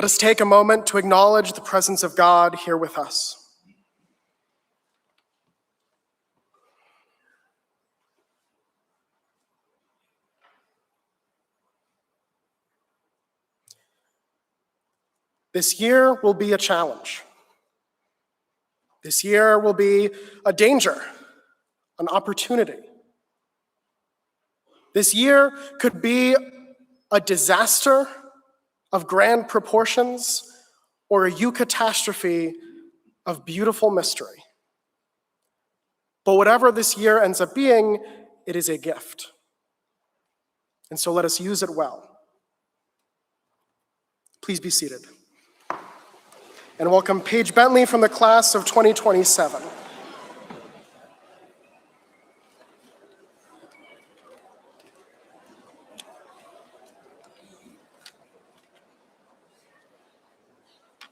Let us take a moment to acknowledge the presence of God here with us. This year will be a challenge. This year will be a danger, an opportunity. This year could be a disaster of grand proportions or a eucatastrophe of beautiful mystery. But whatever this year ends up being, it is a gift. And so let us use it well. Please be seated. And welcome Paige Bentley from the class of 2027.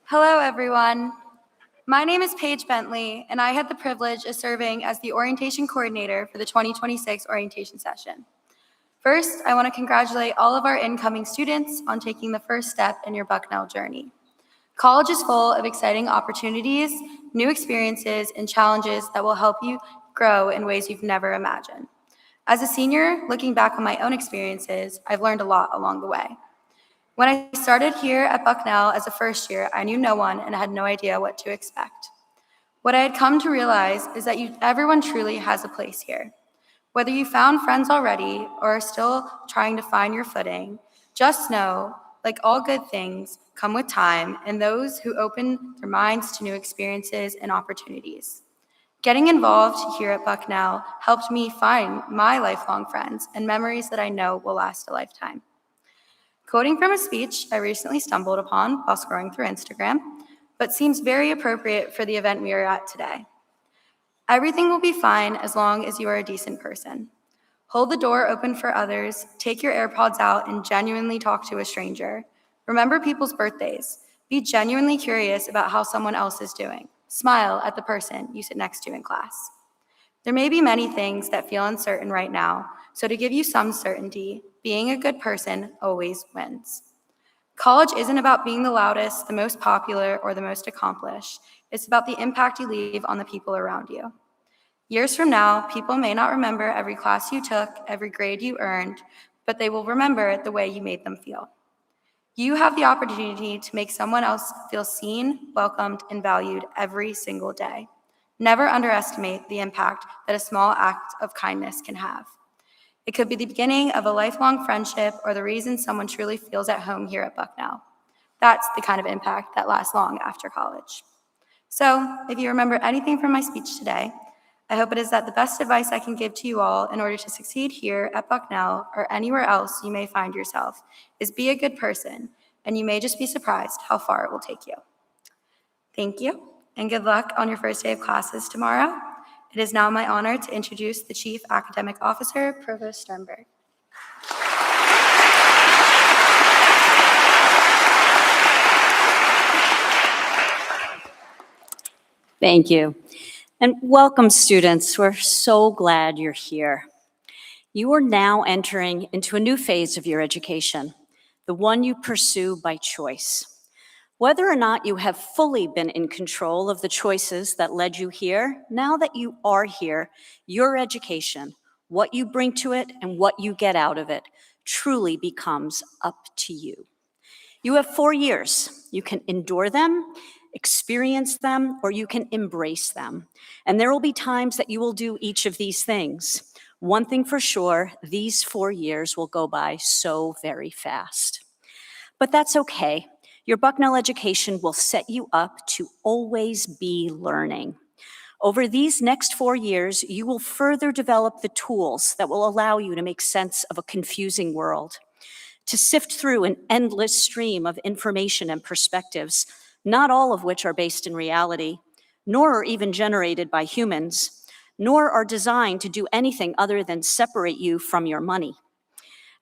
Hello, everyone. My name is Paige Bentley, and I had the privilege of serving as the orientation coordinator for the 2026 orientation session. First, I want to congratulate all of our incoming students on taking the first step in your Bucknell journey. College is full of exciting opportunities, new experiences, and challenges that will help you grow in ways you've never imagined. As a senior, looking back on my own experiences, I've learned a lot along the way. When I started here at Bucknell as a first year, I knew no one and had no idea what to expect. What I had come to realize is that everyone truly has a place here. Whether you found friends already or are still trying to find your footing, just know, like all good things, come with time and those who open their minds to new experiences and opportunities. Getting involved here at Bucknell helped me find my lifelong friends and memories that I know will last a lifetime. Quoting from a speech I recently stumbled upon while scrolling through Instagram, but seems very appropriate for the event we are at today. Everything will be fine as long as you are a decent person. Hold the door open for others, take your AirPods out, and genuinely talk to a stranger. Remember people's birthdays. Be genuinely curious about how someone else is doing. Smile at the person you sit next to in class. There may be many things that feel uncertain right now, so to give you some certainty, being a good person always wins. College isn't about being the loudest, the most popular, or the most accomplished. It's about the impact you leave on the people around you. Years from now, people may not remember every class you took, every grade you earned, but they will remember the way you made them feel. You have the opportunity to make someone else feel seen, welcomed, and valued every single day. Never underestimate the impact that a small act of kindness can have. It could be the beginning of a lifelong friendship or the reason someone truly feels at home here at Bucknell. That's the kind of impact that lasts long after college. So, if you remember anything from my speech today, I hope it is that the best advice I can give to you all in order to succeed here at Bucknell or anywhere else you may find yourself is be a good person, and you may just be surprised how far it will take you. Thank you, and good luck on your first day of classes tomorrow. It is now my honor to introduce the Chief Academic Officer, Provost Sternberg. Thank you. And welcome, students. We're so glad you're here. You are now entering into a new phase of your education, the one you pursue by choice. Whether or not you have fully been in control of the choices that led you here, now that you are here, your education, what you bring to it and what you get out of it, truly becomes up to you. You have 4 years. You can endure them, experience them, or you can embrace them. And there will be times that you will do each of these things. One thing for sure, these 4 years will go by so very fast. But that's okay. Your Bucknell education will set you up to always be learning. Over these next 4 years, you will further develop the tools that will allow you to make sense of a confusing world, to sift through an endless stream of information and perspectives, not all of which are based in reality, nor are even generated by humans, nor are designed to do anything other than separate you from your money.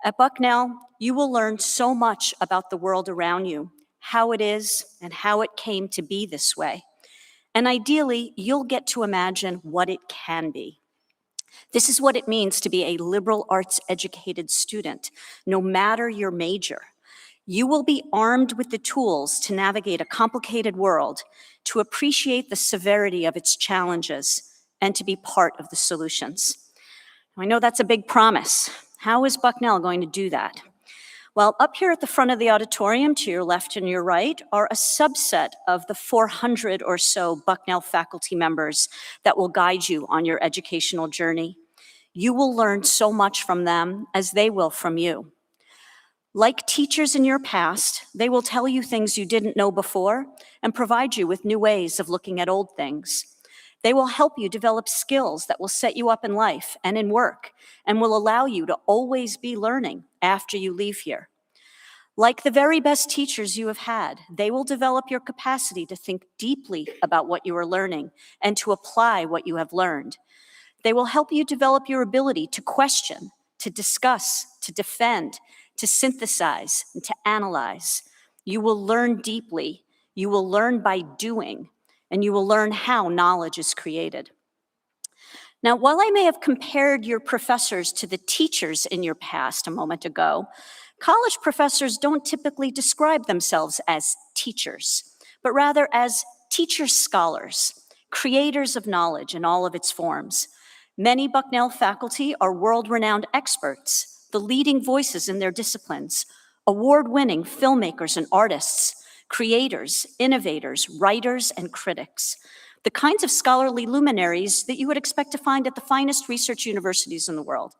At Bucknell, you will learn so much about the world around you, how it is and how it came to be this way. And ideally, you'll get to imagine what it can be. This is what it means to be a liberal arts educated student, no matter your major. You will be armed with the tools to navigate a complicated world, to appreciate the severity of its challenges, and to be part of the solutions. I know that's a big promise. How is Bucknell going to do that? Well, up here at the front of the auditorium, to your left and your right, are a subset of the 400 or so Bucknell faculty members that will guide you on your educational journey. You will learn so much from them as they will from you. Like teachers in your past, they will tell you things you didn't know before and provide you with new ways of looking at old things. They will help you develop skills that will set you up in life and in work and will allow you to always be learning after you leave here. Like the very best teachers you have had, they will develop your capacity to think deeply about what you are learning and to apply what you have learned. They will help you develop your ability to question, to discuss, to defend, to synthesize, and to analyze. You will learn deeply, you will learn by doing, and you will learn how knowledge is created. Now, while I may have compared your professors to the teachers in your past a moment ago, college professors don't typically describe themselves as teachers, but rather as teacher scholars, creators of knowledge in all of its forms. Many Bucknell faculty are world-renowned experts, the leading voices in their disciplines, award-winning filmmakers and artists, creators, innovators, writers, and critics, the kinds of scholarly luminaries that you would expect to find at the finest research universities in the world.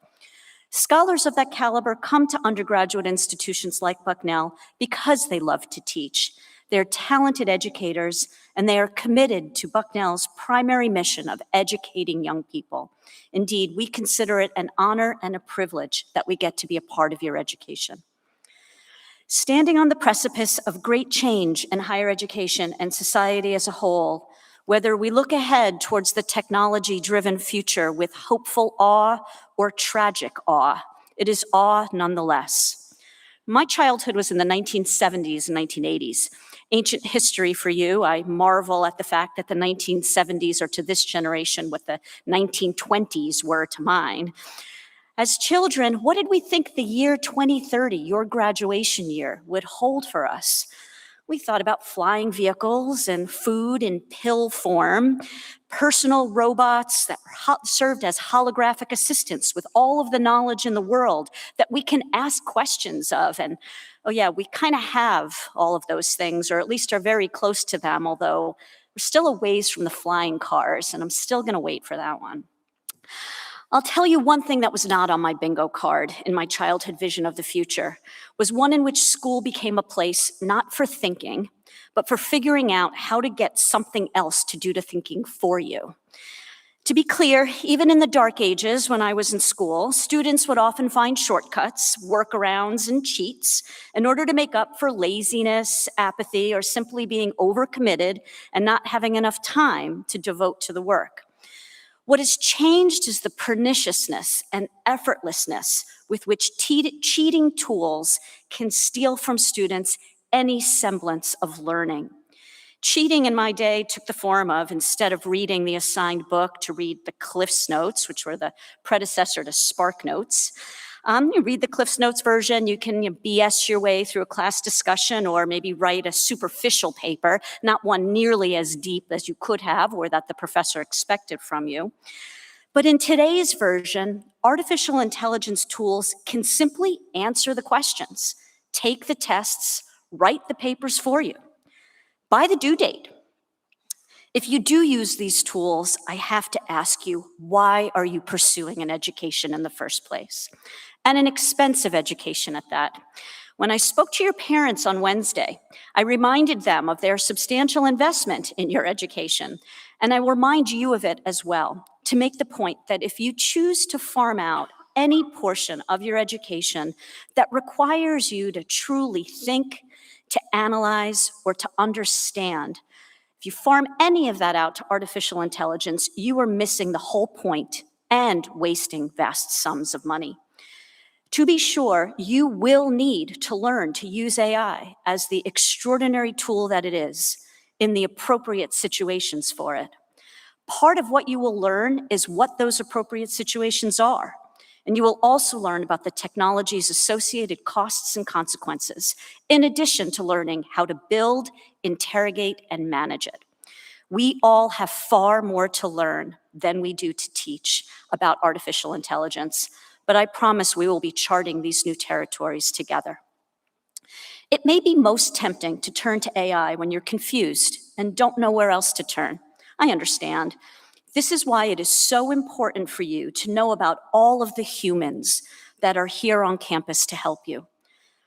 Scholars of that caliber come to undergraduate institutions like Bucknell because they love to teach. They're talented educators, and they are committed to Bucknell's primary mission of educating young people. Indeed, we consider it an honor and a privilege that we get to be a part of your education. Standing on the precipice of great change in higher education and society as a whole, whether we look ahead towards the technology-driven future with hopeful awe or tragic awe, it is awe nonetheless. My childhood was in the 1970s and 1980s. Ancient history for you, I marvel at the fact that the 1970s are to this generation what the 1920s were to mine. As children, what did we think the year 2030, your graduation year, would hold for us? We thought about flying vehicles and food in pill form, personal robots that served as holographic assistants with all of the knowledge in the world that we can ask questions of. And oh yeah, we kind of have all of those things, or at least are very close to them, although we're still a ways from the flying cars, and I'm still gonna wait for that one. I'll tell you one thing that was not on my bingo card in my childhood vision of the future was one in which school became a place not for thinking, but for figuring out how to get something else to do the thinking for you. To be clear, even in the dark ages when I was in school, students would often find shortcuts, workarounds, and cheats in order to make up for laziness, apathy, or simply being overcommitted and not having enough time to devote to the work. What has changed is the perniciousness and effortlessness with which cheating tools can steal from students any semblance of learning. Cheating in my day took the form of, instead of reading the assigned book, to read the Cliff's Notes, which were the predecessor to Spark Notes. You read the Cliff's Notes version, you can BS your way through a class discussion or maybe write a superficial paper, not one nearly as deep as you could have or that the professor expected from you. But in today's version, artificial intelligence tools can simply answer the questions, take the tests, write the papers for you by the due date. If you do use these tools, I have to ask you, why are you pursuing an education in the first place? And an expensive education at that. When I spoke to your parents on Wednesday, I reminded them of their substantial investment in your education, and I will remind you of it as well, to make the point that if you choose to farm out any portion of your education that requires you to truly think, to analyze, or to understand, if you farm any of that out to artificial intelligence, you are missing the whole point and wasting vast sums of money. To be sure, you will need to learn to use AI as the extraordinary tool that it is in the appropriate situations for it. Part of what you will learn is what those appropriate situations are. And you will also learn about the technology's associated costs and consequences, in addition to learning how to build, interrogate, and manage it. We all have far more to learn than we do to teach about artificial intelligence, but I promise we will be charting these new territories together. It may be most tempting to turn to AI when you're confused and don't know where else to turn. I understand. This is why it is so important for you to know about all of the humans that are here on campus to help you.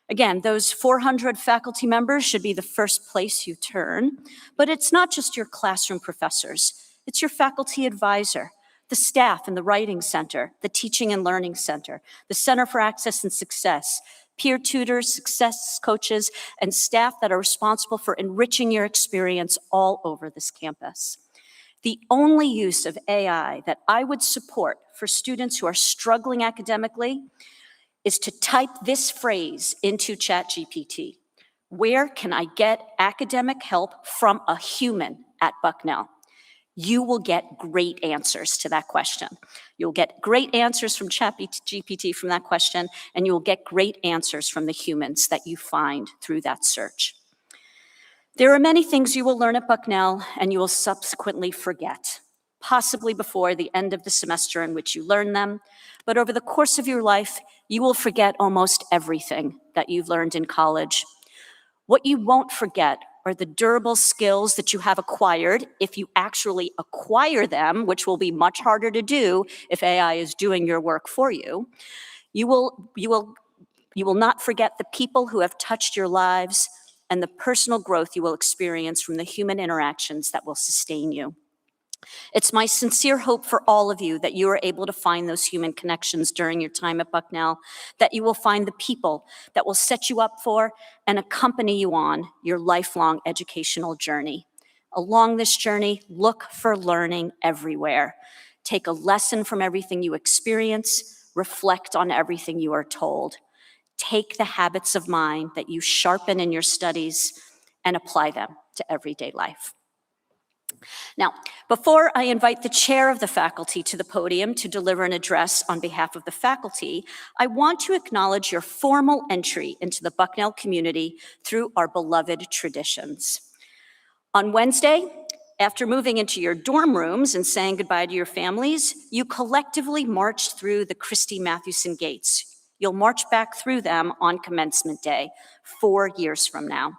Again, those 400 faculty members should be the first place you turn, but it's not just your classroom professors. It's your faculty advisor, the staff in the Writing Center, the Teaching and Learning Center, the Center for Access and Success, peer tutors, success coaches, and staff that are responsible for enriching your experience all over this campus. The only use of AI that I would support for students who are struggling academically is to type this phrase into ChatGPT. Where can I get academic help from a human at Bucknell? You will get great answers to that question. You'll get great answers from ChatGPT from that question, and you will get great answers from the humans that you find through that search. There are many things you will learn at Bucknell and you will subsequently forget, possibly before the end of the semester in which you learn them, but over the course of your life, you will forget almost everything that you've learned in college. What you won't forget are the durable skills that you have acquired if you actually acquire them, which will be much harder to do if AI is doing your work for you. You will not forget the people who have touched your lives and the personal growth you will experience from the human interactions that will sustain you. It's my sincere hope for all of you that you are able to find those human connections during your time at Bucknell, that you will find the people that will set you up for and accompany you on your lifelong educational journey. Along this journey, look for learning everywhere. Take a lesson from everything you experience, reflect on everything you are told. Take the habits of mind that you sharpen in your studies and apply them to everyday life. Now, before I invite the chair of the faculty to the podium to deliver an address on behalf of the faculty, I want to acknowledge your formal entry into the Bucknell community through our beloved traditions. On Wednesday, after moving into your dorm rooms and saying goodbye to your families, you collectively marched through the Christie Mathewson gates. You'll march back through them on commencement day, 4 years from now.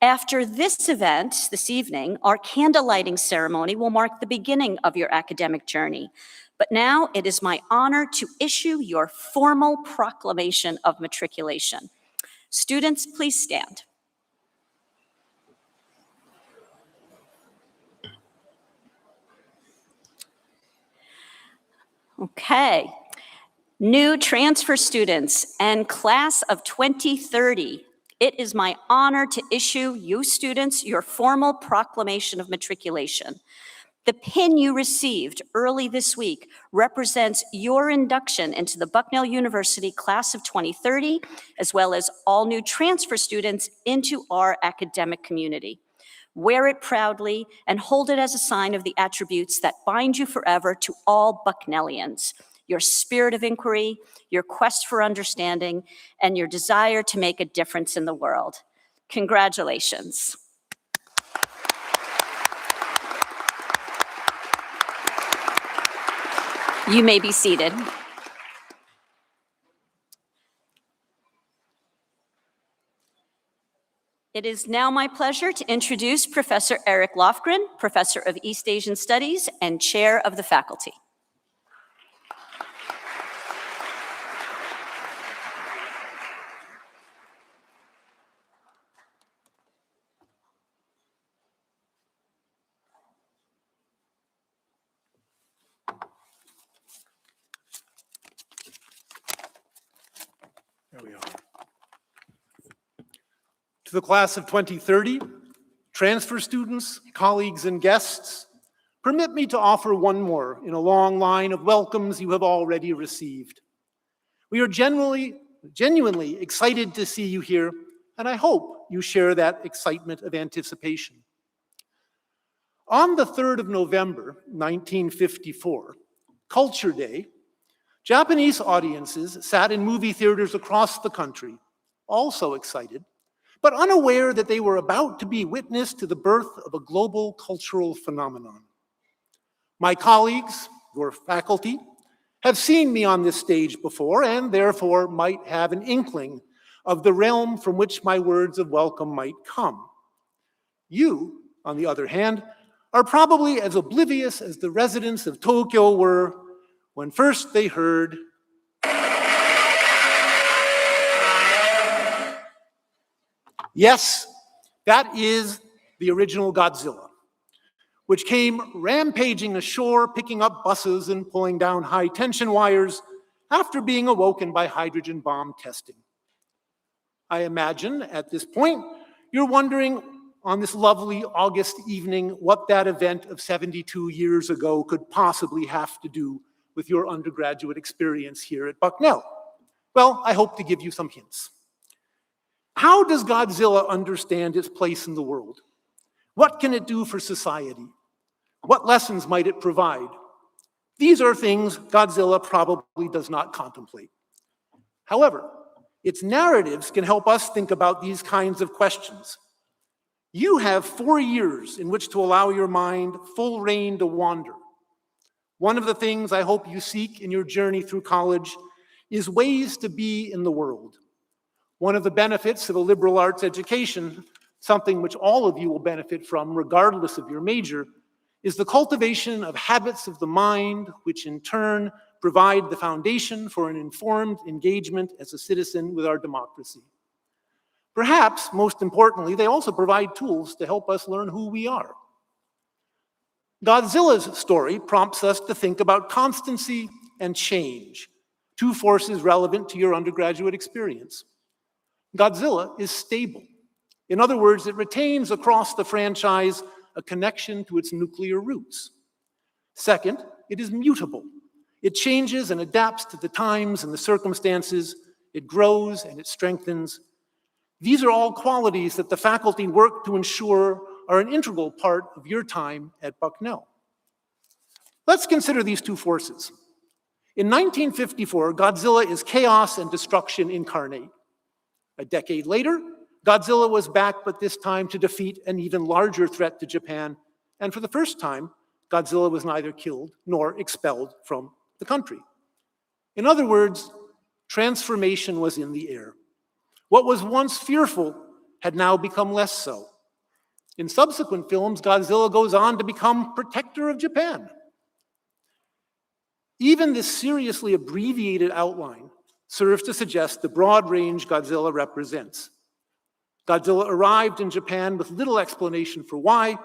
After this event, this evening, our candlelighting ceremony will mark the beginning of your academic journey. But now it is my honor to issue your formal proclamation of matriculation. Students, please stand. Okay. New transfer students and class of 2030, it is my honor to issue you students your formal proclamation of matriculation. The pin you received early this week represents your induction into the Bucknell University class of 2030, as well as all new transfer students into our academic community. Wear it proudly and hold it as a sign of the attributes that bind you forever to all Bucknellians: your spirit of inquiry, your quest for understanding, and your desire to make a difference in the world. Congratulations. You may be seated. It is now my pleasure to introduce Professor Eric Lofgren, Professor of East Asian Studies and Chair of the Faculty. There we are. To the class of 2030, transfer students, colleagues, and guests, permit me to offer one more in a long line of welcomes you have already received. We are genuinely excited to see you here, and I hope you share that excitement of anticipation. On the 3rd of November, 1954, Culture Day, Japanese audiences sat in movie theaters across the country, also excited, but unaware that they were about to be witness to the birth of a global cultural phenomenon. My colleagues, your faculty, have seen me on this stage before and therefore might have an inkling of the realm from which my words of welcome might come. You, on the other hand, are probably as oblivious as the residents of Tokyo were when first they heard yes, that is the original Godzilla, which came rampaging ashore, picking up buses and pulling down high-tension wires after being awoken by hydrogen bomb testing. I imagine at this point, you're wondering on this lovely August evening what that event of 72 years ago could possibly have to do with your undergraduate experience here at Bucknell. Well, I hope to give you some hints. How does Godzilla understand its place in the world? What can it do for society? What lessons might it provide? These are things Godzilla probably does not contemplate. However, its narratives can help us think about these kinds of questions. You have 4 years in which to allow your mind full rein to wander. One of the things I hope you seek in your journey through college is ways to be in the world. One of the benefits of a liberal arts education, something which all of you will benefit from regardless of your major, is the cultivation of habits of the mind, which in turn provide the foundation for an informed engagement as a citizen with our democracy. Perhaps, most importantly, they also provide tools to help us learn who we are. Godzilla's story prompts us to think about constancy and change, two forces relevant to your undergraduate experience. Godzilla is stable. In other words, it retains across the franchise a connection to its nuclear roots. Second, it is mutable. It changes and adapts to the times and the circumstances. It grows and it strengthens. These are all qualities that the faculty work to ensure are an integral part of your time at Bucknell. Let's consider these two forces. In 1954, Godzilla is chaos and destruction incarnate. A decade later, Godzilla was back, but this time to defeat an even larger threat to Japan, and for the first time, Godzilla was neither killed nor expelled from the country. In other words, transformation was in the air. What was once fearful had now become less so. In subsequent films, Godzilla goes on to become protector of Japan. Even this seriously abbreviated outline serves to suggest the broad range Godzilla represents. Godzilla arrived in Japan with little explanation for why.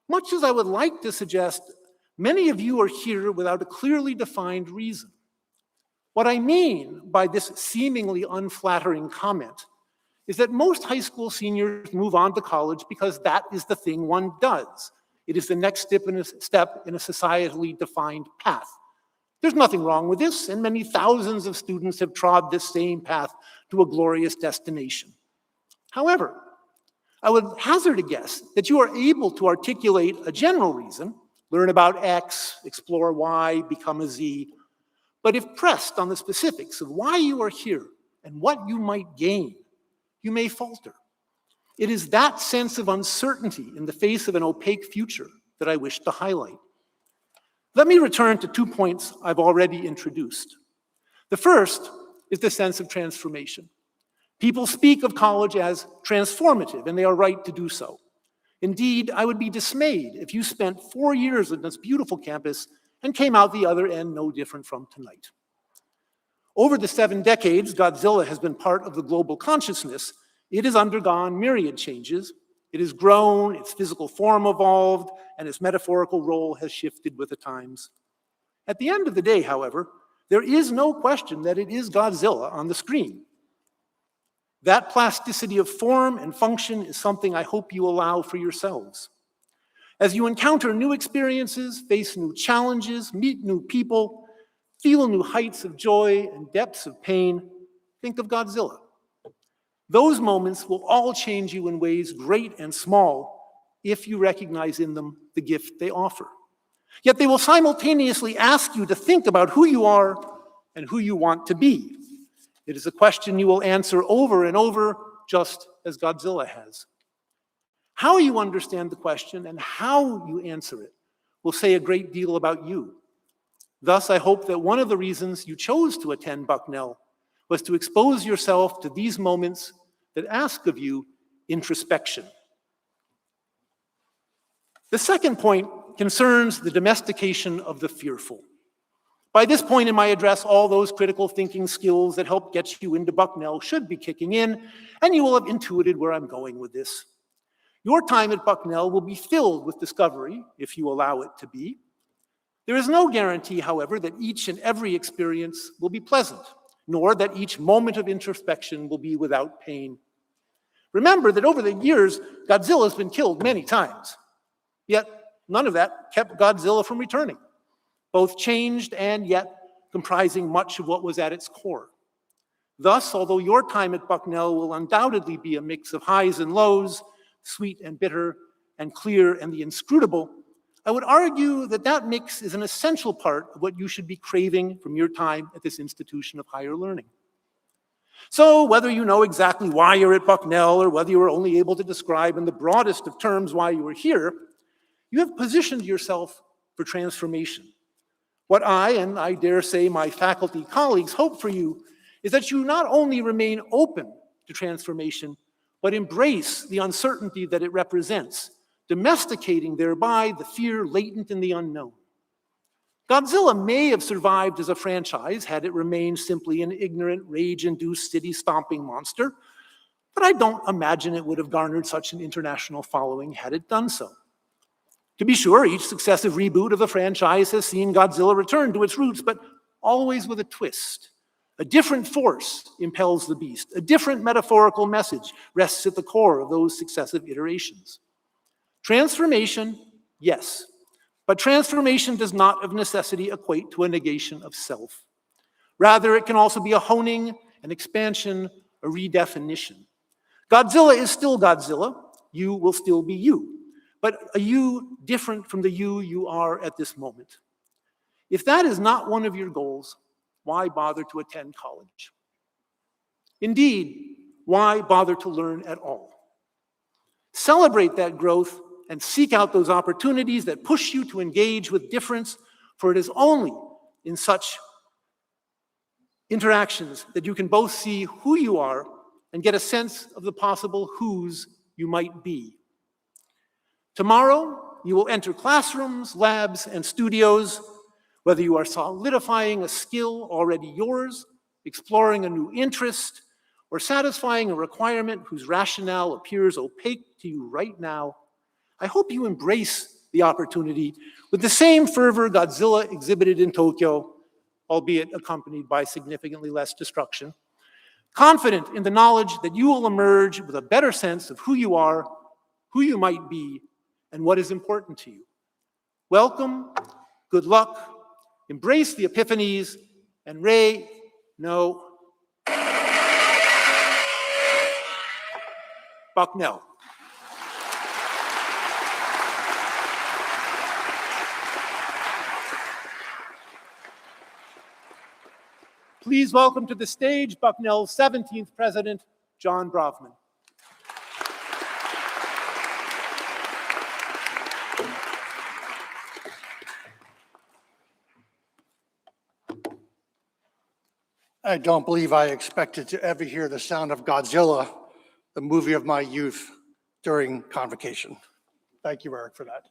Much as I would like to suggest, many of you are here without a clearly defined reason. What I mean by this seemingly unflattering comment is that most high school seniors move on to college because that is the thing one does. It is the next step in a societally defined path. There's nothing wrong with this, and many thousands of students have trod this same path to a glorious destination. However, I would hazard a guess that you are able to articulate a general reason, learn about X, explore Y, become a Z, but if pressed on the specifics of why you are here and what you might gain, you may falter. It is that sense of uncertainty in the face of an opaque future that I wish to highlight. Let me return to 2 points I've already introduced. The first is the sense of transformation. People speak of college as transformative, and they are right to do so. Indeed, I would be dismayed if you spent 4 years on this beautiful campus and came out the other end no different from tonight. Over the 7 decades Godzilla has been part of the global consciousness, it has undergone myriad changes. It has grown, its physical form evolved, and its metaphorical role has shifted with the times. At the end of the day, however, there is no question that it is Godzilla on the screen. That plasticity of form and function is something I hope you allow for yourselves. As you encounter new experiences, face new challenges, meet new people, feel new heights of joy and depths of pain, think of Godzilla. Those moments will all change you in ways great and small if you recognize in them the gift they offer. Yet they will simultaneously ask you to think about who you are and who you want to be. It is a question you will answer over and over, just as Godzilla has. How you understand the question and how you answer it will say a great deal about you. Thus, I hope that one of the reasons you chose to attend Bucknell was to expose yourself to these moments that ask of you introspection. The second point concerns the domestication of the fearful. By this point in my address, all those critical thinking skills that help get you into Bucknell should be kicking in, and you will have intuited where I'm going with this. Your time at Bucknell will be filled with discovery, if you allow it to be. There is no guarantee, however, that each and every experience will be pleasant. nor that each moment of introspection will be without pain. Remember that over the years, Godzilla has been killed many times, yet none of that kept Godzilla from returning, both changed and yet comprising much of what was at its core. Thus, although your time at Bucknell will undoubtedly be a mix of highs and lows, sweet and bitter, and clear and the inscrutable, I would argue that that mix is an essential part of what you should be craving from your time at this institution of higher learning. So whether you know exactly why you're at Bucknell or whether you were only able to describe in the broadest of terms why you were here, you have positioned yourself for transformation. What I, and I dare say my faculty colleagues, hope for you is that you not only remain open to transformation, but embrace the uncertainty that it represents, domesticating thereby the fear latent in the unknown. Godzilla may have survived as a franchise had it remained simply an ignorant, rage-induced city-stomping monster, but I don't imagine it would have garnered such an international following had it done so. To be sure, each successive reboot of the franchise has seen Godzilla return to its roots, but always with a twist. A different force impels the beast. A different metaphorical message rests at the core of those successive iterations. Transformation, yes, but transformation does not of necessity equate to a negation of self. Rather, it can also be a honing, an expansion, a redefinition. Godzilla is still Godzilla. You will still be you, but a you different from the you are at this moment. If that is not one of your goals, why bother to attend college? Indeed, why bother to learn at all? Celebrate that growth and seek out those opportunities that push you to engage with difference, for it is only in such interactions that you can both see who you are and get a sense of the possible whose you might be. Tomorrow, you will enter classrooms, labs, and studios, whether you are solidifying a skill already yours, exploring a new interest, or satisfying a requirement whose rationale appears opaque to you right now. I hope you embrace the opportunity with the same fervor Godzilla exhibited in Tokyo, albeit accompanied by significantly less destruction, confident in the knowledge that you will emerge with a better sense of who you are, who you might be, and what is important to you. Welcome, good luck, embrace the epiphanies, and Bucknell. Please welcome to the stage Bucknell's 17th president, John Brofman. I don't believe I expected to ever hear the sound of Godzilla, the movie of my youth, during Convocation. Thank you, Eric, for that.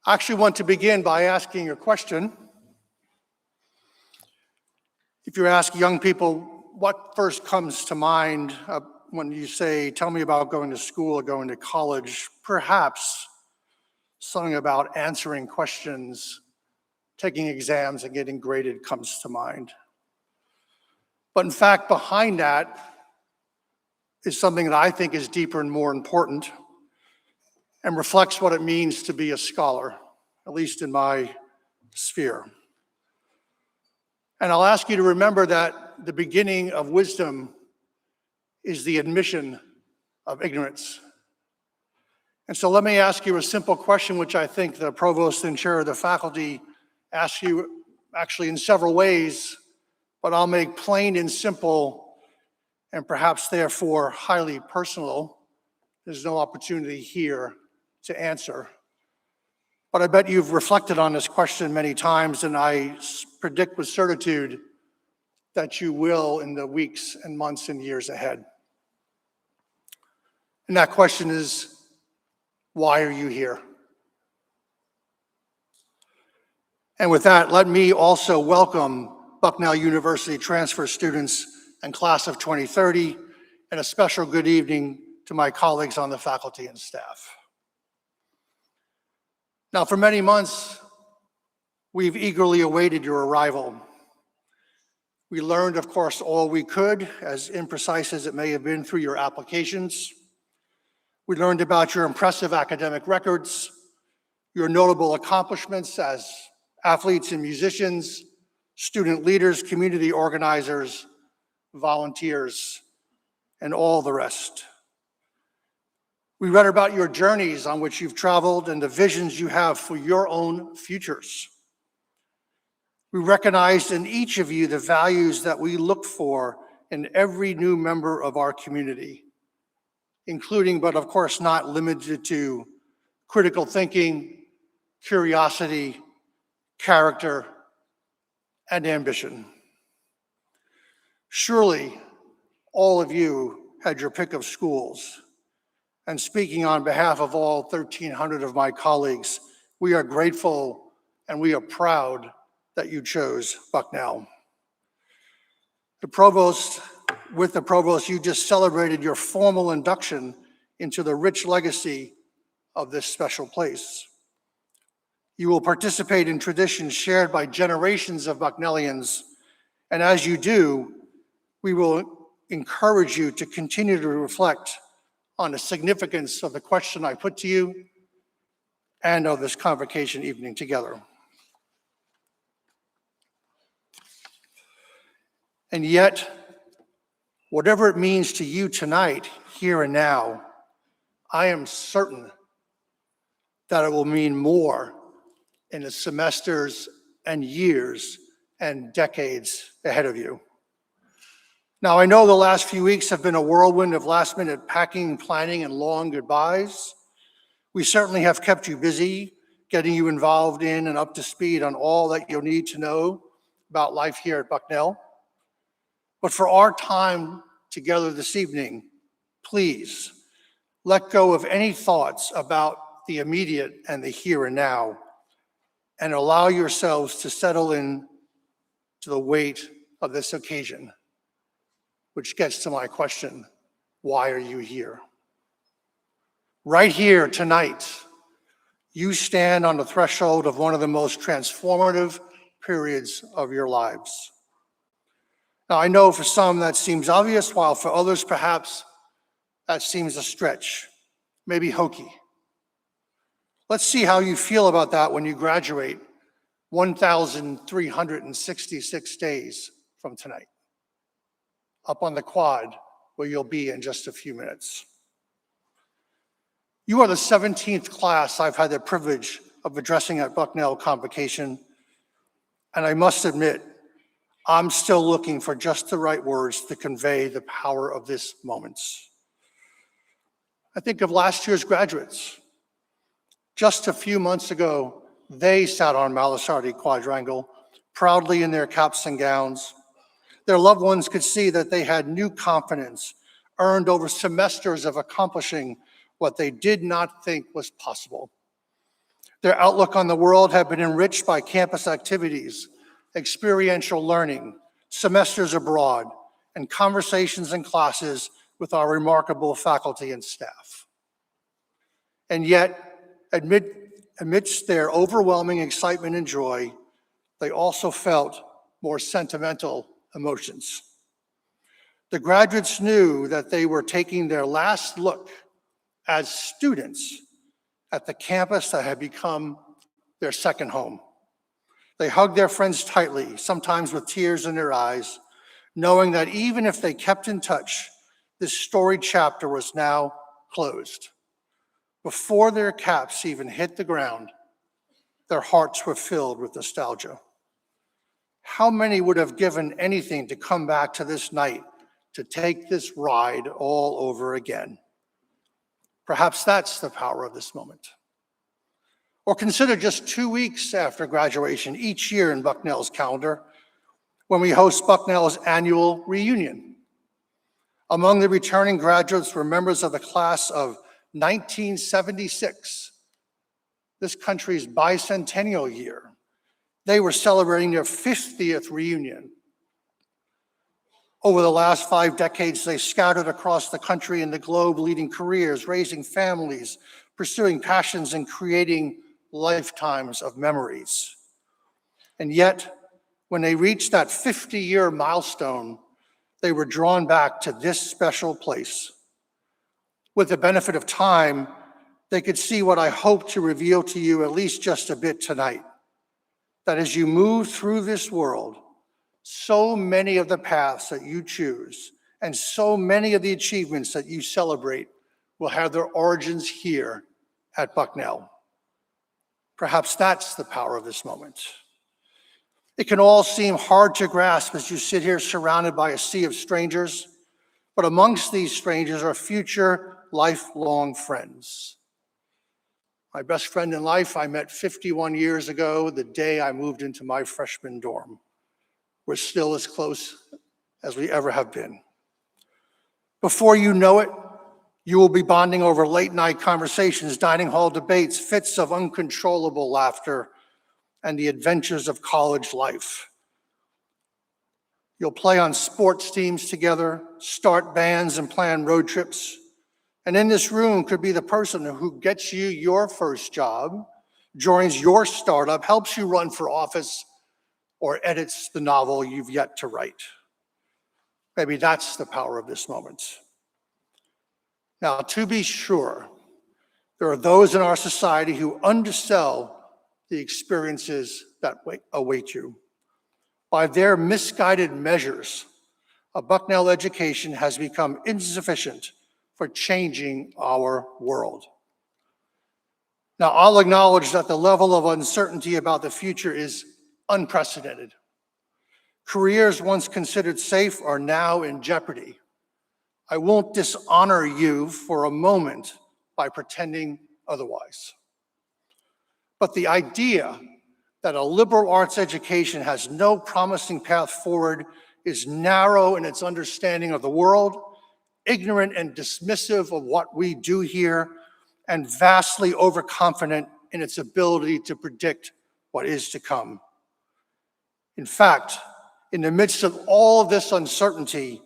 I actually want to begin by asking a question. If you ask young people what first comes to mind when you say, tell me about going to school or going to college, perhaps something about answering questions, taking exams and getting graded comes to mind. But in fact, behind that is something that I think is deeper and more important and reflects what it means to be a scholar, at least in my sphere. And I'll ask you to remember that the beginning of wisdom is the admission of ignorance. And so let me ask you a simple question, which I think the provost and chair of the faculty ask you actually in several ways, but I'll make plain and simple and perhaps therefore highly personal. There's no opportunity here to answer. But I bet you've reflected on this question many times, and I predict with certitude that you will in the weeks and months and years ahead. And that question is, why are you here? And with that, let me also welcome Bucknell University transfer students and class of 2030, and a special good evening to my colleagues on the faculty and staff. Now, for many months, we've eagerly awaited your arrival. We learned, of course, all we could, as imprecise as it may have been through your applications. We learned about your impressive academic records, your notable accomplishments as athletes and musicians, student leaders, community organizers, volunteers, and all the rest. We read about your journeys on which you've traveled and the visions you have for your own futures. We recognized in each of you the values that we look for in every new member of our community, including, but of course not limited to, critical thinking, curiosity, character, and ambition. Surely, all of you had your pick of schools. And speaking on behalf of all 1,300 of my colleagues, we are grateful and we are proud that you chose Bucknell. With the provost, you just celebrated your formal induction into the rich legacy of this special place. You will participate in traditions shared by generations of Bucknellians, and as you do, we will encourage you to continue to reflect on the significance of the question I put to you and of this convocation evening together. And yet, whatever it means to you tonight, here and now, I am certain that it will mean more in the semesters and years and decades ahead of you. Now, I know the last few weeks have been a whirlwind of last-minute packing, planning, and long goodbyes. We certainly have kept you busy, getting you involved in and up to speed on all that you'll need to know about life here at Bucknell. But for our time together this evening, please let go of any thoughts about the immediate and the here and now, and allow yourselves to settle in to the weight of this occasion, which gets to my question, why are you here? Right here tonight, you stand on the threshold of one of the most transformative periods of your lives. Now, I know for some that seems obvious, while for others, perhaps that seems a stretch, maybe hokey. Let's see how you feel about that when you graduate 1,366 days from tonight, up on the quad where you'll be in just a few minutes. You are the 17th class I've had the privilege of addressing at Bucknell Convocation, and I must admit, I'm still looking for just the right words to convey the power of this moment. I think of last year's graduates. Just a few months ago, they sat on Malasardi Quadrangle, proudly in their caps and gowns. Their loved ones could see that they had new confidence, earned over semesters of accomplishing what they did not think was possible. Their outlook on the world had been enriched by campus activities, experiential learning, semesters abroad, and conversations in classes with our remarkable faculty and staff. And yet, amidst their overwhelming excitement and joy, they also felt more sentimental emotions. The graduates knew that they were taking their last look as students at the campus that had become their second home. They hugged their friends tightly, sometimes with tears in their eyes, knowing that even if they kept in touch, this storied chapter was now closed. Before their caps even hit the ground, their hearts were filled with nostalgia. How many would have given anything to come back to this night, to take this ride all over again? Perhaps that's the power of this moment. Or consider just 2 weeks after graduation each year in Bucknell's calendar, when we host Bucknell's annual reunion. Among the returning graduates were members of the class of 1976, this country's bicentennial year. They were celebrating their 50th reunion. Over the last 5 decades, they scattered across the country and the globe, leading careers, raising families, pursuing passions, and creating lifetimes of memories. And yet, when they reached that 50-year milestone, they were drawn back to this special place. With the benefit of time, they could see what I hope to reveal to you at least just a bit tonight. That as you move through this world, so many of the paths that you choose and so many of the achievements that you celebrate will have their origins here at Bucknell. Perhaps that's the power of this moment. It can all seem hard to grasp as you sit here surrounded by a sea of strangers, but amongst these strangers are future lifelong friends. My best friend in life I met 51 years ago, the day I moved into my freshman dorm. We're still as close as we ever have been. Before you know it, you will be bonding over late night conversations, dining hall debates, fits of uncontrollable laughter, and the adventures of college life. You'll play on sports teams together, start bands, and plan road trips. And in this room could be the person who gets you your first job, joins your startup, helps you run for office, or edits the novel you've yet to write. Maybe that's the power of this moment. Now, to be sure, there are those in our society who undersell the experiences that await you. By their misguided measures, a Bucknell education has become insufficient for changing our world. Now, I'll acknowledge that the level of uncertainty about the future is unprecedented. Careers once considered safe are now in jeopardy. I won't dishonor you for a moment by pretending otherwise. But the idea that a liberal arts education has no promising path forward is narrow in its understanding of the world, ignorant and dismissive of what we do here, and vastly overconfident in its ability to predict what is to come. In fact, in the midst of all of this uncertainty,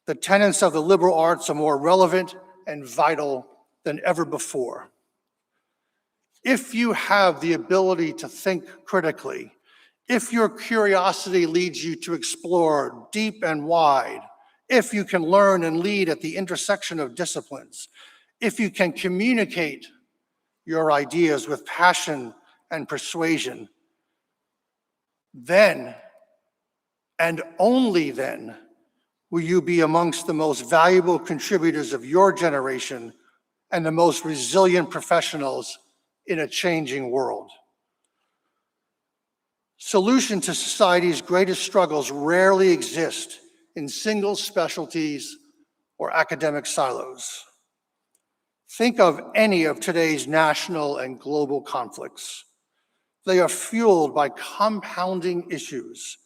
the tenets of the liberal arts are more relevant and vital than ever before. If you have the ability to think critically, if your curiosity leads you to explore deep and wide, if you can learn and lead at the intersection of disciplines, if you can communicate your ideas with passion and persuasion, then, and only then, will you be amongst the most valuable contributors of your generation and the most resilient professionals in a changing world. Solution to society's greatest struggles rarely exist in single specialties or academic silos. Think of any of today's national and global conflicts. They are fueled by compounding issues,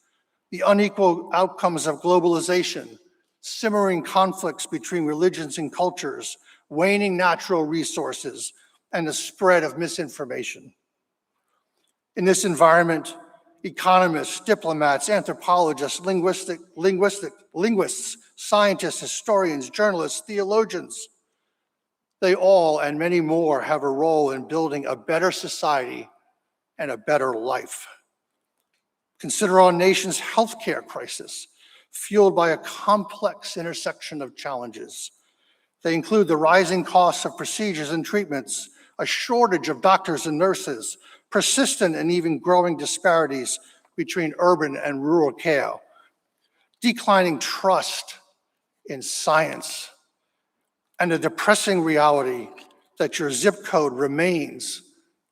the unequal outcomes of globalization, simmering conflicts between religions and cultures, waning natural resources, and the spread of misinformation. In this environment, economists, diplomats, anthropologists, linguists, scientists, historians, journalists, theologians, they all and many more have a role in building a better society and a better life. Consider our nation's healthcare crisis, fueled by a complex intersection of challenges. They include the rising costs of procedures and treatments, a shortage of doctors and nurses, persistent and even growing disparities between urban and rural care, declining trust in science, and the depressing reality that your zip code remains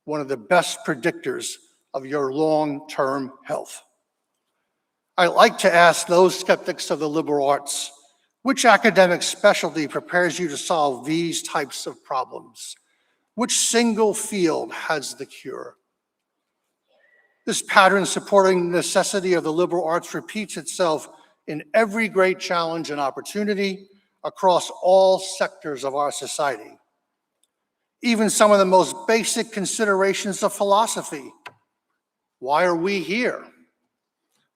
one of the best predictors of your long-term health. I like to ask those skeptics of the liberal arts, which academic specialty prepares you to solve these types of problems? Which single field has the cure? This pattern supporting the necessity of the liberal arts repeats itself in every great challenge and opportunity across all sectors of our society. Even some of the most basic considerations of philosophy. Why are we here?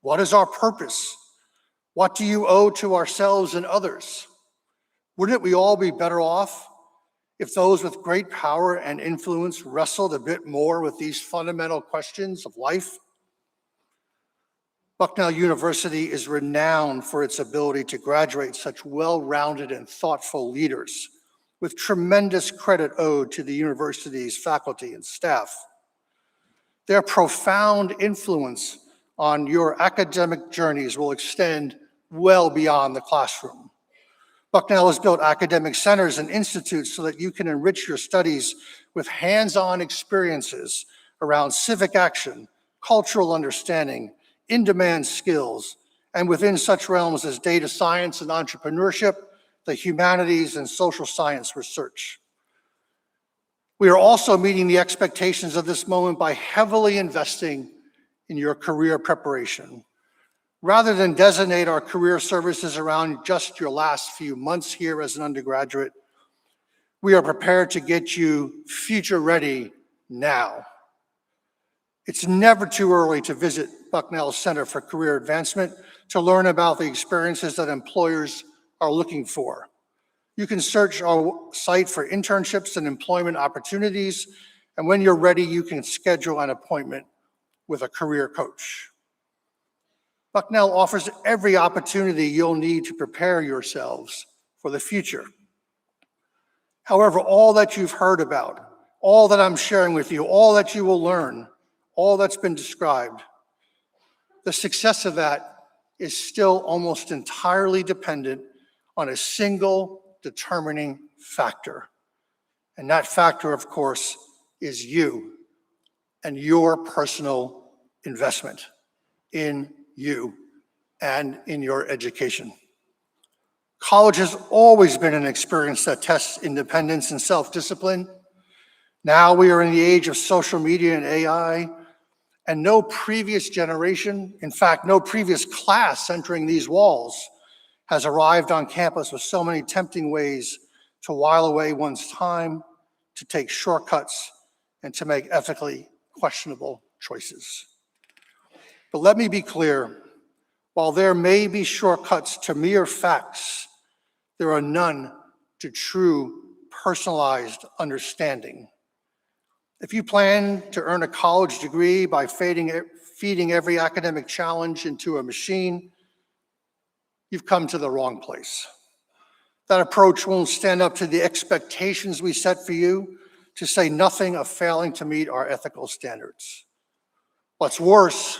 What is our purpose? What do you owe to ourselves and others? Wouldn't we all be better off if those with great power and influence wrestled a bit more with these fundamental questions of life? Bucknell University is renowned for its ability to graduate such well-rounded and thoughtful leaders, with tremendous credit owed to the university's faculty and staff. Their profound influence on your academic journeys will extend well beyond the classroom. Bucknell has built academic centers and institutes so that you can enrich your studies with hands-on experiences around civic action, cultural understanding, in-demand skills, and within such realms as data science and entrepreneurship, the humanities and social science research. We are also meeting the expectations of this moment by heavily investing in your career preparation. Rather than designate our career services around just your last few months here as an undergraduate, we are prepared to get you future ready now. It's never too early to visit Bucknell's Center for Career Advancement to learn about the experiences that employers are looking for. You can search our site for internships and employment opportunities, and when you're ready, you can schedule an appointment with a career coach. Bucknell offers every opportunity you'll need to prepare yourselves for the future. However, all that you've heard about, all that I'm sharing with you, all that you will learn, all that's been described, the success of that is still almost entirely dependent on a single determining factor. And that factor, of course, is you and your personal investment in you and in your education. College has always been an experience that tests independence and self-discipline. Now we are in the age of social media and AI, and no previous generation, in fact, no previous class entering these walls has arrived on campus with so many tempting ways to while away one's time, to take shortcuts, and to make ethically questionable choices. But let me be clear, while there may be shortcuts to mere facts, there are none to true personalized understanding. If you plan to earn a college degree by feeding every academic challenge into a machine, you've come to the wrong place. That approach won't stand up to the expectations we set for you, to say nothing of failing to meet our ethical standards. What's worse,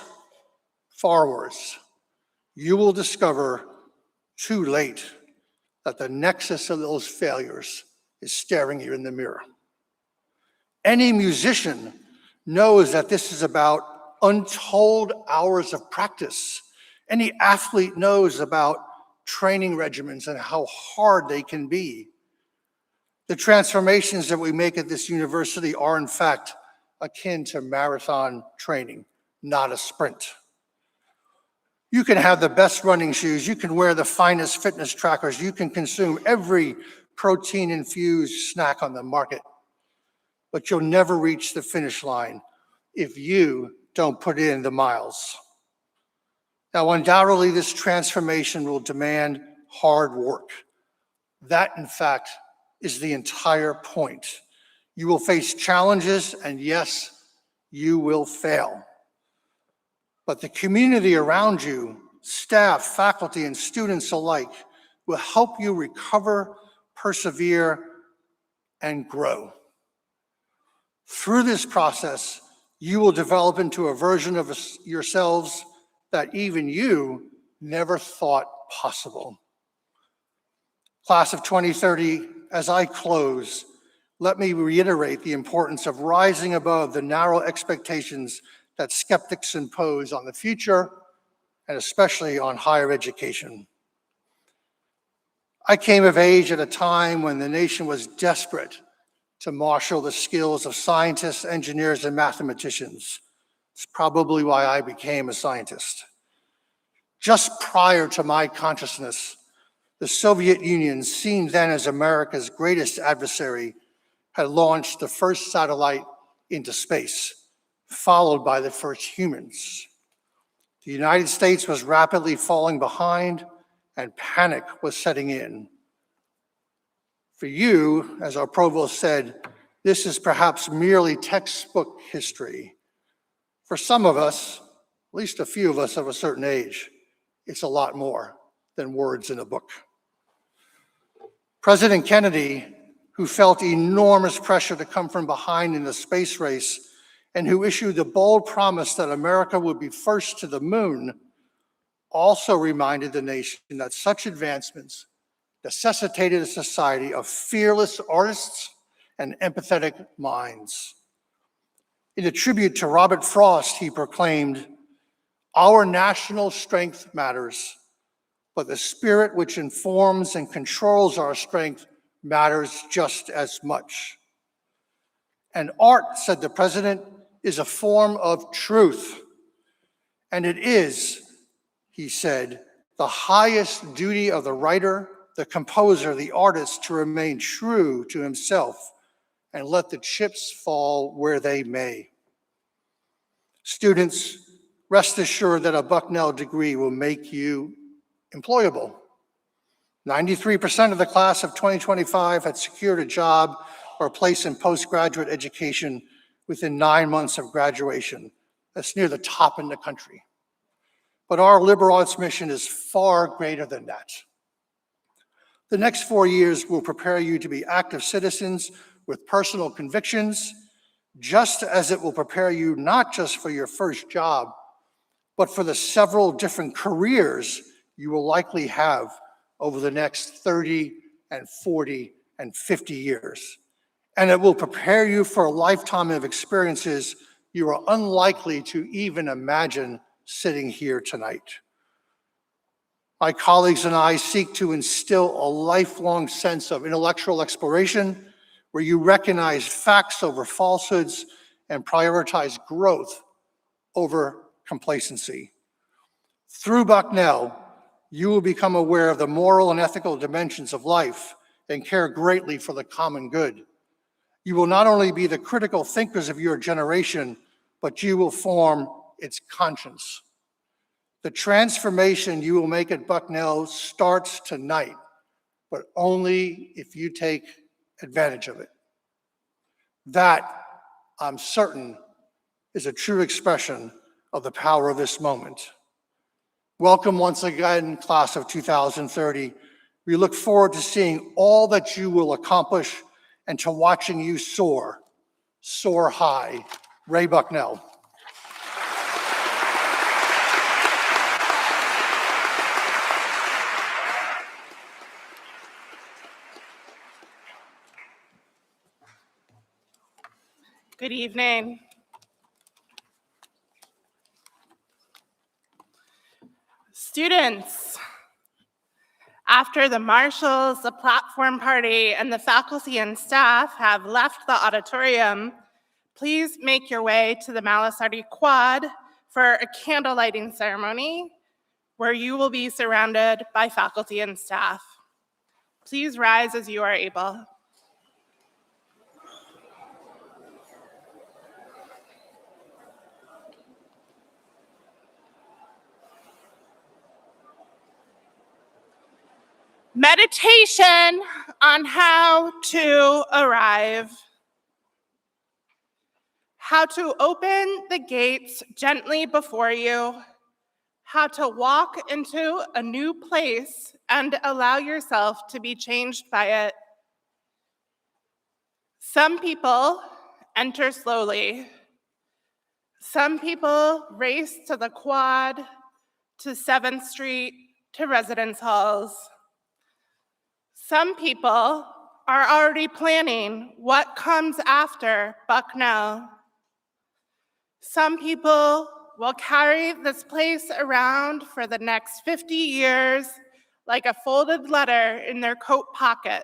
far worse, you will discover too late that the nexus of those failures is staring you in the mirror. Any musician knows that this is about untold hours of practice. Any athlete knows about training regimens and how hard they can be. The transformations that we make at this university are, in fact, akin to marathon training, not a sprint. You can have the best running shoes, you can wear the finest fitness trackers, you can consume every protein-infused snack on the market, but you'll never reach the finish line if you don't put in the miles. Now, undoubtedly, this transformation will demand hard work. That, in fact, is the entire point. You will face challenges, and yes, you will fail. But the community around you, staff, faculty, and students alike, will help you recover, persevere, and grow. Through this process, you will develop into a version of yourselves that even you never thought possible. Class of 2030, as I close, let me reiterate the importance of rising above the narrow expectations that skeptics impose on the future, and especially on higher education. I came of age at a time when the nation was desperate to marshal the skills of scientists, engineers, and mathematicians. It's probably why I became a scientist. Just prior to my consciousness, the Soviet Union, seen then as America's greatest adversary, had launched the first satellite into space, followed by the first humans. The United States was rapidly falling behind, and panic was setting in. For you, as our provost said, this is perhaps merely textbook history. For some of us, at least a few of us of a certain age, it's a lot more than words in a book. President Kennedy, who felt enormous pressure to come from behind in the space race and who issued the bold promise that America would be first to the moon, also reminded the nation that such advancements necessitated a society of fearless artists and empathetic minds. In a tribute to Robert Frost, he proclaimed, "Our national strength matters, but the spirit which informs and controls our strength matters just as much." And art, said the president, is a form of truth. And it is, he said, the highest duty of the writer, the composer, the artist to remain true to himself and let the chips fall where they may. Students, rest assured that a Bucknell degree will make you employable. 93% of the class of 2025 had secured a job or a place in postgraduate education within 9 months of graduation. That's near the top in the country. But our liberal arts mission is far greater than that. The next 4 years will prepare you to be active citizens with personal convictions, just as it will prepare you not just for your first job, but for the several different careers you will likely have over the next 30 and 40 and 50 years. And it will prepare you for a lifetime of experiences you are unlikely to even imagine sitting here tonight. My colleagues and I seek to instill a lifelong sense of intellectual exploration where you recognize facts over falsehoods and prioritize growth over complacency. Through Bucknell, you will become aware of the moral and ethical dimensions of life and care greatly for the common good. You will not only be the critical thinkers of your generation, but you will form its conscience. The transformation you will make at Bucknell starts tonight, but only if you take advantage of it. That, I'm certain, is a true expression of the power of this moment. Welcome once again, class of 2030. We look forward to seeing all that you will accomplish and to watching you soar high. Ray Bucknell. Good evening. Students, after the marshals, the platform party, and the faculty and staff have left the auditorium, please make your way to the Malasardi Quad for a candle lighting ceremony where you will be surrounded by faculty and staff. Please rise as you are able. Meditation on how to arrive. How to open the gates gently before you. How to walk into a new place and allow yourself to be changed by it. Some people enter slowly. Some people race to the Quad, to 7th Street, to residence halls. Some people are already planning what comes after Bucknell. Some people will carry this place around for the next 50 years like a folded letter in their coat pocket.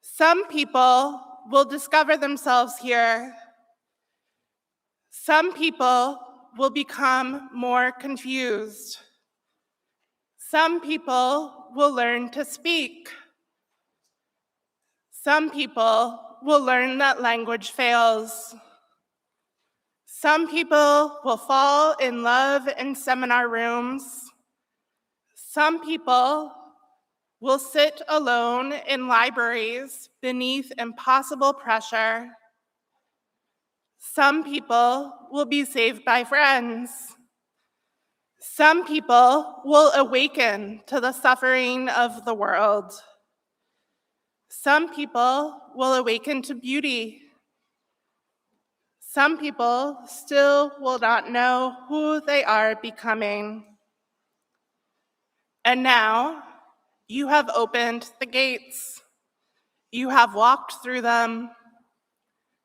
Some people will discover themselves here. Some people will become more confused. Some people will learn to speak. Some people will learn that language fails. Some people will fall in love in seminar rooms. Some people will sit alone in libraries beneath impossible pressure. Some people will be saved by friends. Some people will awaken to the suffering of the world. Some people will awaken to beauty. Some people still will not know who they are becoming. And now you have opened the gates. You have walked through them.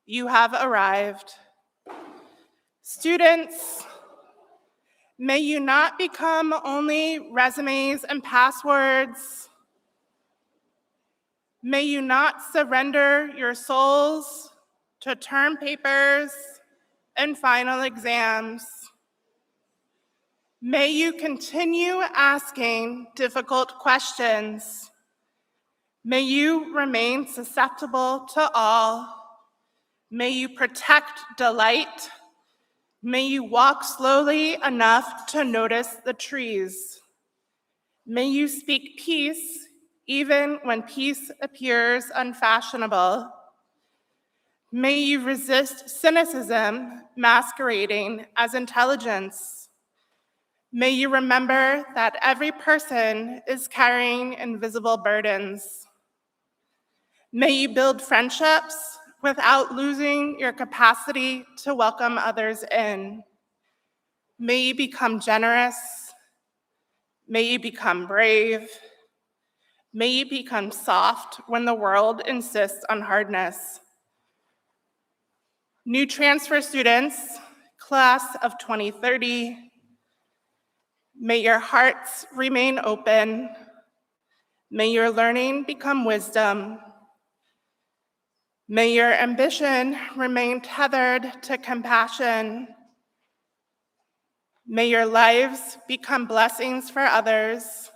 You have arrived. Students, may you not become only resumes and passwords. May you not surrender your souls to term papers and final exams. May you continue asking difficult questions. May you remain susceptible to all. May you protect delight. May you walk slowly enough to notice the trees. May you speak peace even when peace appears unfashionable. May you resist cynicism masquerading as intelligence. May you remember that every person is carrying invisible burdens. May you build friendships without losing your capacity to welcome others in. May you become generous. May you become brave. May you become soft when the world insists on hardness. New transfer students, class of 2030, may your hearts remain open. May your learning become wisdom. May your ambition remain tethered to compassion. May your lives become blessings for others.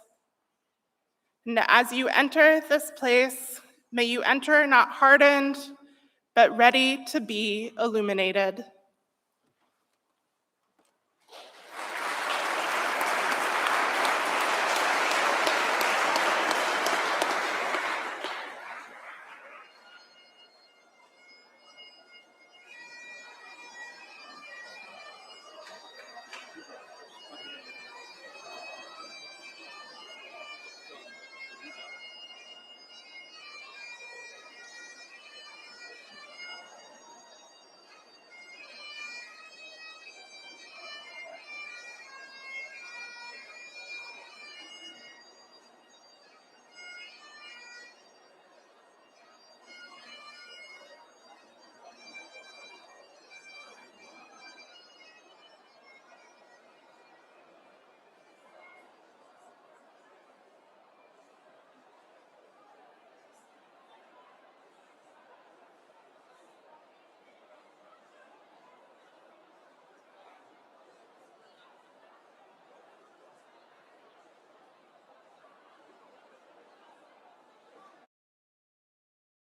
And as you enter this place, may you enter not hardened, but ready to be illuminated.